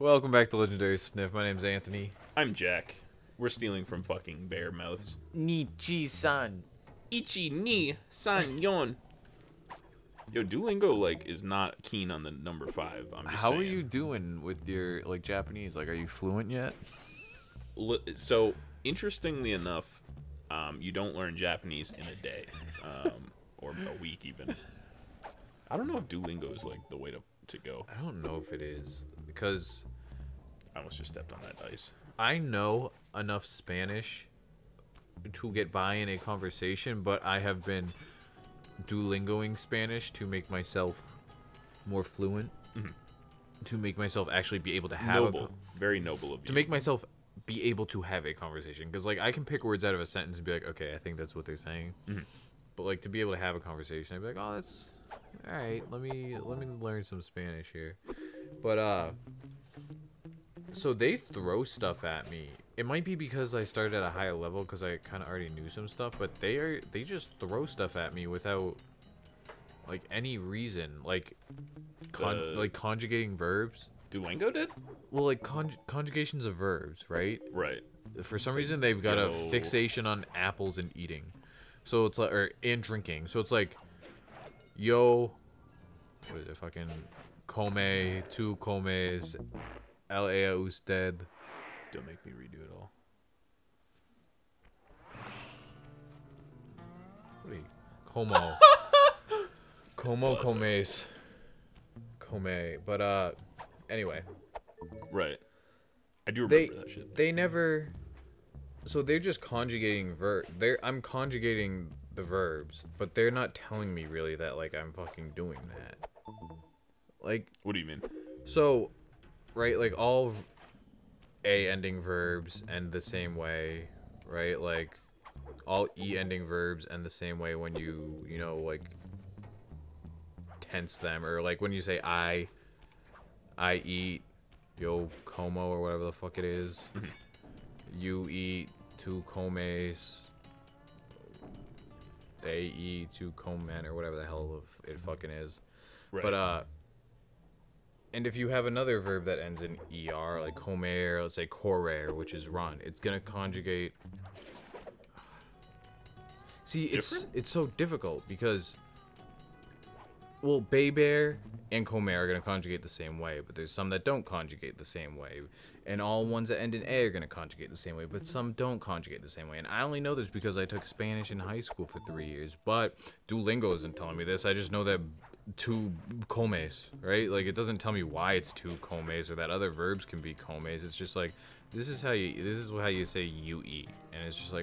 Welcome back to Legendary Sniff. My name's Anthony. I'm Jack. We're stealing from fucking bear mouths. Nichi-san. Ichi ni san yon. Yo, Duolingo is not keen on the number 5. I'm just How saying. are you doing with your Japanese? Are you fluent yet? So interestingly enough, you don't learn Japanese in a day, or a week even. I don't know if Duolingo is the way to go. I don't know if it is because I almost just stepped on that dice. I know enough Spanish to get by in a conversation, but I have been Duolingoing Spanish to make myself more fluent, to make myself actually be able to have very noble of you. To make myself be able to have a conversation, because I can pick words out of a sentence and be like, okay, I think that's what they're saying, but to be able to have a conversation, I'd be like, oh, that's all right. Let me learn some Spanish here, but so they throw stuff at me. It might be because I started at a higher level because I kind of already knew some stuff, but they just throw stuff at me without any reason, conjugating verbs. Duolingo did? Well, conjugations of verbs, right? Right. For some reason, they've got a fixation on apples and eating, so it's and drinking. So it's yo, what is it? Fucking come, tu comes, el ea usted. Don't make me redo it all. What are you? Como. Como comes. Come. But, anyway. Right. I do remember that shit. They never... So they're just conjugating I'm conjugating the verbs, but they're not telling me really that, I'm fucking doing that. What do you mean? So, right, all A ending verbs end the same way, right? All E ending verbs end the same way when you tense them, or when you say I eat, yo como, or whatever the fuck it is. You eat, tu comes, they eat, tu comen, or whatever the hell it fucking is. Right. But and if you have another verb that ends in er, like comer, let's say correr, which is run, it's gonna conjugate. See, it's so difficult because, well, beber and comer are gonna conjugate the same way, but there's some that don't conjugate the same way, and all ones that end in a are gonna conjugate the same way, but some don't conjugate the same way. And I only know this because I took Spanish in high school for 3 years, but Duolingo isn't telling me this. I just know that tu comes, right? It doesn't tell me why it's tu comes or that other verbs can be comes. It's just this is how you say you eat, and it's just all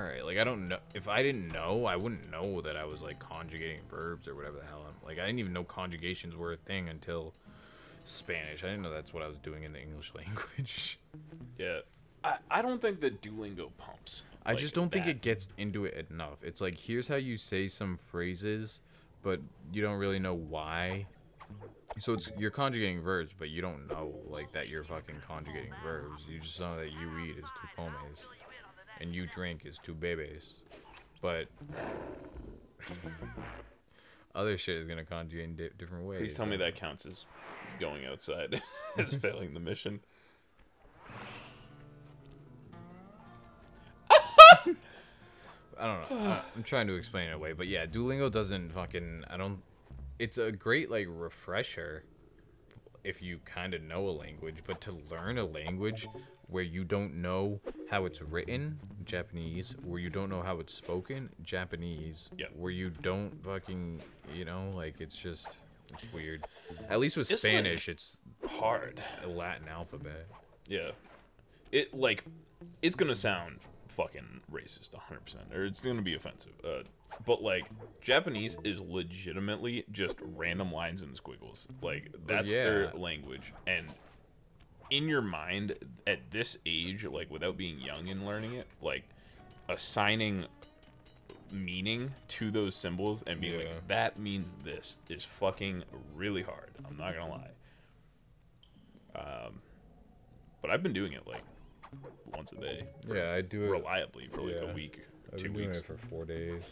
right. I don't know. If I didn't know, I wouldn't know that I was conjugating verbs or whatever the hell. I didn't even know conjugations were a thing until Spanish. I didn't know that's what I was doing in the English language. Yeah, I don't think that Duolingo pumps. I just don't think it gets into it enough. It's here's how you say some phrases, but you don't really know why. So you're conjugating verbs, but you don't know that you're fucking conjugating verbs. You just know that you eat is tu comes, and you drink is tu bebes, but other shit is gonna conjugate in different ways. Please tell me that counts as going outside. As failing the mission. I don't know. I'm trying to explain it away, but yeah, Duolingo doesn't fucking. It's a great refresher if you kind of know a language, but to learn a language where you don't know how it's written, Japanese, where you don't know how it's spoken, Japanese, where you don't fucking, it's weird. At least with Spanish, it's hard. A Latin alphabet. Yeah. It's gonna sound fucking racist 100%, or it's gonna be offensive, but Japanese is legitimately just random lines and squiggles. That's their language, and in your mind at this age, without being young and learning it, assigning meaning to those symbols and being that means this is fucking really hard. I'm not gonna lie. But I've been doing it once a day. Yeah, I do it reliably for a week, I've 2 been doing weeks. it for 4 days.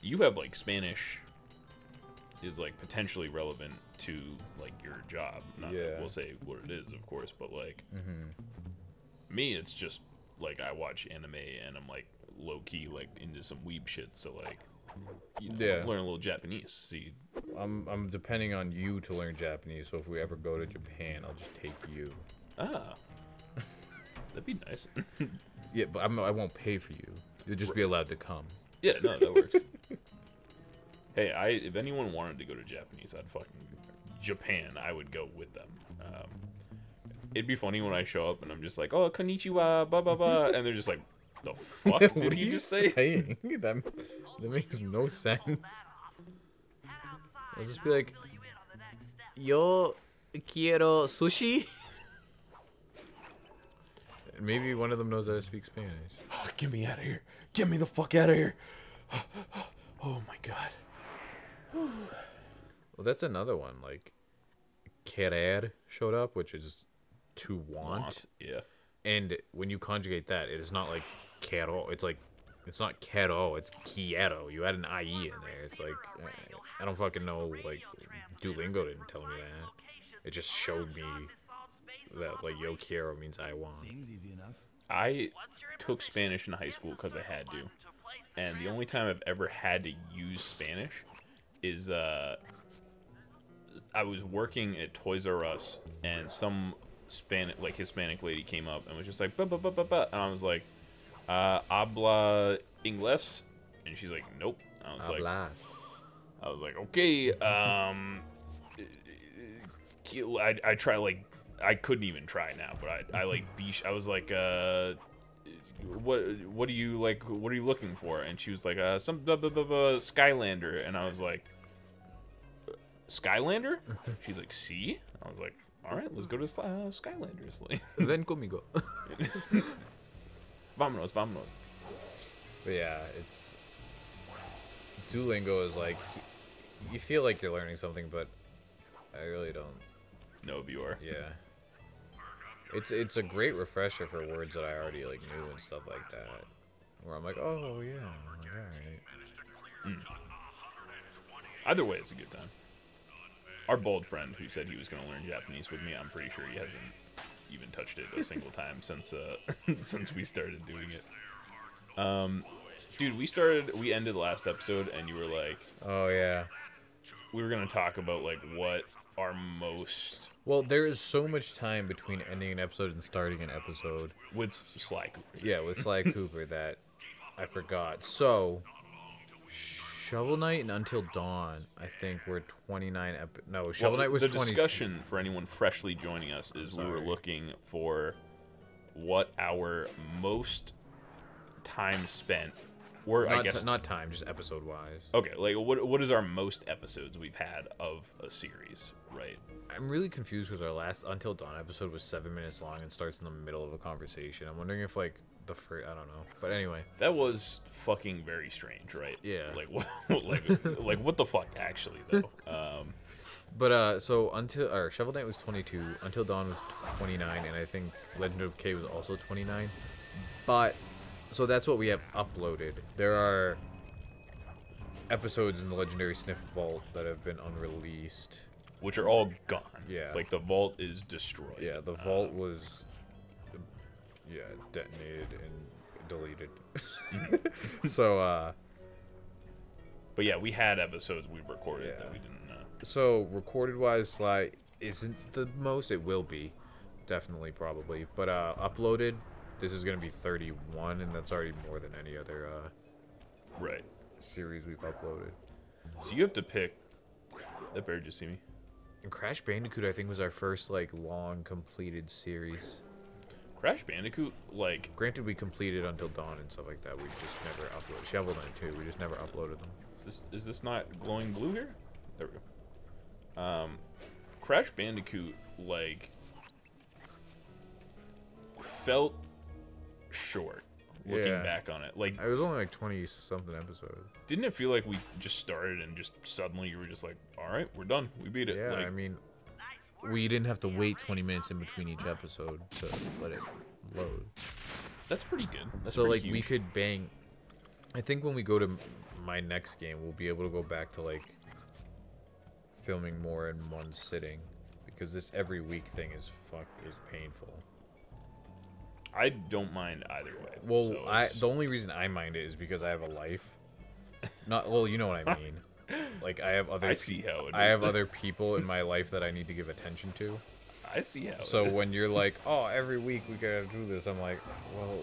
You have Spanish is like potentially relevant to like your job. Not Yeah. we'll say what it is, of course, but like Mm-hmm. me, it's just like I watch anime and I'm like low key like into some weeb shit. So like, you know, Yeah. learn a little Japanese. See, I'm depending on you to learn Japanese. So if we ever go to Japan, I'll just take you. That'd be nice. Yeah, but I won't pay for you. You'll just be allowed to come. Yeah, no, that works. Hey, if anyone wanted to go to Japanese, Japan, I would go with them. It'd be funny when I show up and I'm just like, oh, konnichiwa, blah, blah, blah. And they're just like, the fuck What did are he you just say? saying? That makes no sense. I'll just be like, yo quiero sushi. Maybe one of them knows how to speak Spanish. Oh, get me out of here. Get me the fuck out of here. Oh my god. Well, that's another one. Like, querer showed up, which is to want. Yeah. And when you conjugate that, it is not like quiero. It's like, it's not quiero. It's quiero. You add an IE in there. It's like, I don't fucking know. Like, Duolingo didn't tell me that. It just showed me that, like, yo quiero means I want. Seems easy enough. I took Spanish in high school because I had to. And the only time I've ever had to use Spanish is I was working at Toys R Us and some Hispanic lady came up and was just like, ba ba ba ba ba, and I was like, habla inglés? And she's like, nope. I was like, okay. I try like. I couldn't even try now, but I was like, what do you like? What are you looking for? And she was like, some blah, blah, blah, blah, Skylander, and I was like, Skylander? She's like, see? I was like, all right, let's go to Skylanders. Ven conmigo. Vámonos, vámonos. But yeah, it's Duolingo is like, you feel like you're learning something, but I really don't. No, if you are. Yeah. It's a great refresher for words that I already like knew and stuff like that. Where I'm like, oh yeah, I'm like, all right. Either way, it's a good time. Our bold friend who said he was going to learn Japanese with me, I'm pretty sure he hasn't even touched it a single time since since we started doing it. Dude, we ended the last episode and you were like, Oh yeah. we were going to talk about like what our most Well, there is so much time between ending an episode and starting an episode. with Sly Cooper. Yeah, with Sly Cooper that I forgot. So, Shovel Knight and Until Dawn, I think were 29 No, Shovel Knight was the 22. discussion for anyone freshly joining us is we were looking for what our most time spent, or I guess not time, just episode wise. okay, like what is our most episodes we've had of a series, right? I'm really confused because our last Until Dawn episode was 7 minutes long and starts in the middle of a conversation. I'm wondering if like the first, I don't know, but anyway, That was fucking very strange, right? Yeah. Like what, like what the fuck, actually though. but so Shovel Knight was 22, Until Dawn was 29, and I think Legend of K was also 29. But so that's what we have uploaded. There are episodes in the Legendary Sniff Vault that have been unreleased. Which are all gone. Yeah. Like the vault is destroyed. Yeah, the vault was detonated and deleted. So But yeah, we had episodes we recorded Yeah. that we didn't. so recorded wise, Sly isn't the most. It will be, definitely, probably. But uploaded, this is gonna be 31, and that's already more than any other Right. series we've uploaded. So you have to pick. That bear just see me. And Crash Bandicoot, I think, was our first like long completed series. Crash Bandicoot, like, Granted, we completed Until Dawn and stuff like that. We just never uploaded Shovel Knight too. We just never uploaded them. is this not glowing blue here? There we go. Crash Bandicoot, like, felt short looking Yeah. back on it. Like, I was only like 20 something episodes. didn't it feel like we just started and just suddenly you were just like, all right, we're done, we beat it? Yeah, like, I mean, we didn't have to wait 20 minutes in between each episode to let it load. that's pretty good. That's So pretty like we huge. could bang. I think when we go to my next game, we'll be able to go back to like filming more in one sitting, because this every week thing is painful. I don't mind either way. Well, so the only reason I mind it is because I have a life. Not well, you know what I mean. Like I have other. I see how it I is. have other people in my life that I need to give attention to. I see how. So it is. when you're like, oh, every week we gotta do this, I'm like, well,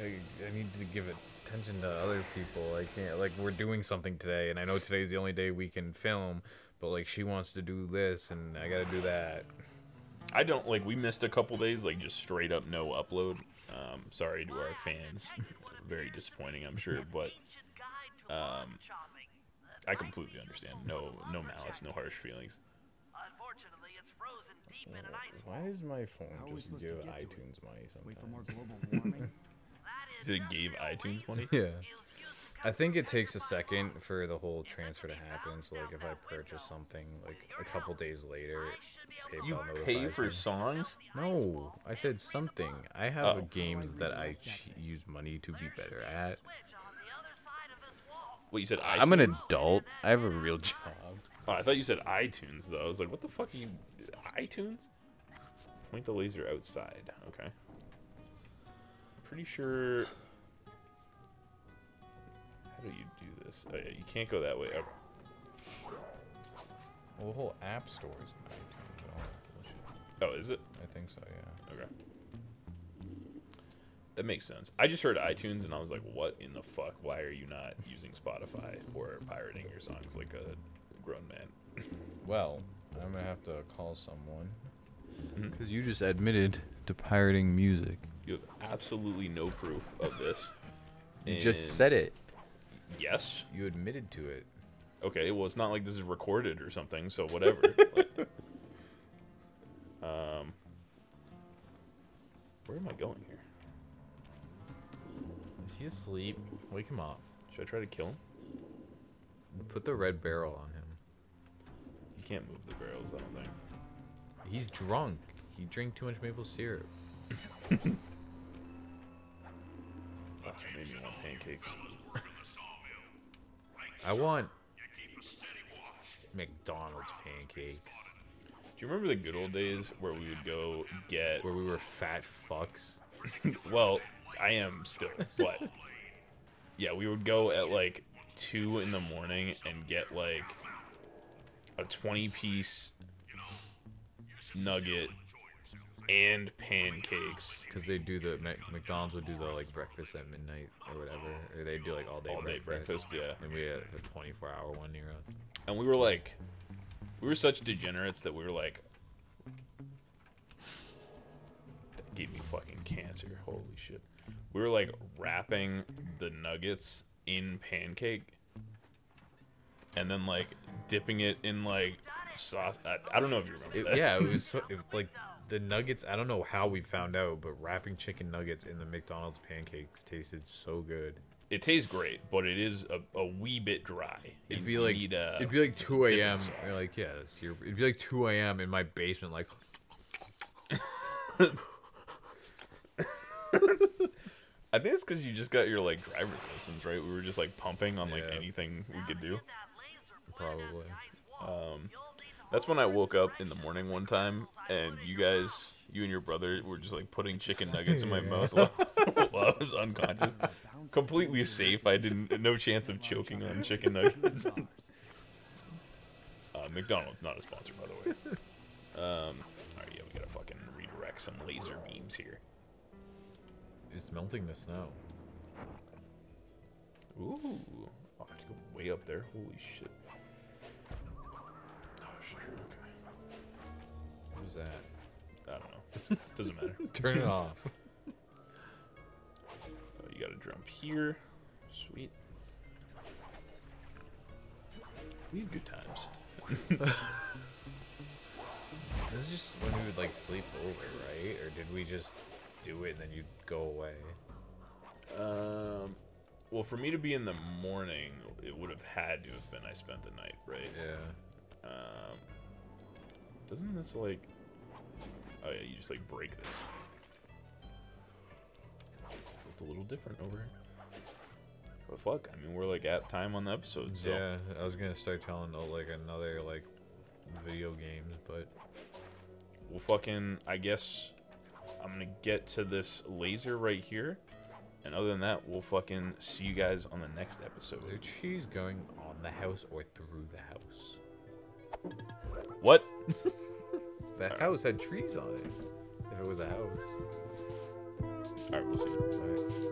I need to give attention to other people. I can't, like, we're doing something today, and I know today's the only day we can film, but like she wants to do this, and I gotta do that. I don't like. We missed a couple days, like just straight up no upload. Sorry to our fans. Very disappointing, I'm sure, but I completely understand. No malice, no harsh feelings. Why does my phone just give iTunes money sometimes? Did it gave iTunes money? Yeah. I think it takes a second for the whole transfer to happen. So like if I purchase something like a couple days later, PayPal You notifies pay for me. songs? No, I said something. I have Oh. games that I use money to be better at. What, you said iTunes? I'm an adult. I have a real job. Oh, I thought you said iTunes, though. I was like, what the fuck are you... iTunes? Point the laser outside. Okay. Pretty sure... How do you do this? Oh, yeah, you can't go that way. Oh, Well, the whole app store is on iTunes. oh, is it? I think so, yeah. Okay. That makes sense. I just heard iTunes, and I was like, what in the fuck? Why are you not using Spotify or pirating your songs like a grown man? Well, I'm gonna have to call someone. Mhm. Because you just admitted to pirating music. You have absolutely no proof of this. You just And- said it. Yes. You admitted to it. Okay, well, it's not like this is recorded or something, so whatever. Like, where am I going here? Is he asleep? Wake him up. Should I try to kill him? Put the red barrel on him. You can't move the barrels, I don't think. He's drunk. He drank too much maple syrup. Oh, it made me want pancakes. I want McDonald's pancakes. Do you remember the good old days where we would go get... Where we were fat fucks. Well, I am still, but... Yeah, we would go at, like, 2 in the morning and get, like, a 20-piece nugget and pancakes. Because they do the... McDonald's would do the, like, breakfast at midnight or whatever. Or they do, like, all-day breakfast, yeah. And we had a 24-hour one near us. And we were like, we were such degenerates that we were like, that gave me fucking cancer. Holy shit. We were like wrapping the nuggets in pancake and then like dipping it in like sauce. I don't know if you remember that. Yeah, it was like the nuggets. I don't know how we found out, but wrapping chicken nuggets in the McDonald's pancakes tasted so good. It tastes great, but it is a wee bit dry. It'd You be like need, 2 dipping a.m. sauce. You're like, yeah, that's your. It'd be like 2 a.m. in my basement, like. I think it's because you just got your like driver's license, right? We were just like pumping on like Yeah. anything we could do. Probably. That's when I woke up in the morning one time, and you and your brother were just like putting chicken nuggets in my mouth while I was unconscious. Completely safe. No chance of choking on chicken nuggets. McDonald's not a sponsor, by the way. Alright, yeah, we gotta fucking redirect some laser beams here. It's melting the snow. Ooh. Oh, I have to go way up there. Holy shit. Oh, sure, okay. What is that? I don't know. Doesn't matter. Turn it off. Oh, you gotta jump here. Sweet. We had good times. It was just when we would like sleep over, right? Or did we just do it and then you'd go away? Well, for me to be in the morning, it would have had to have been I spent the night, right? Yeah. Doesn't this like... Oh yeah, you just like break this. It's a little different over here. Oh, fuck? I mean, we're like at time on the episode, so Yeah, I was gonna start telling like another like video games, but we'll fucking. I guess I'm gonna get to this laser right here, and other than that, we'll fucking see you guys on the next episode. is there cheese going on the house or through the house? What? The house had trees on it. If it was a house. All right, we'll see. All right.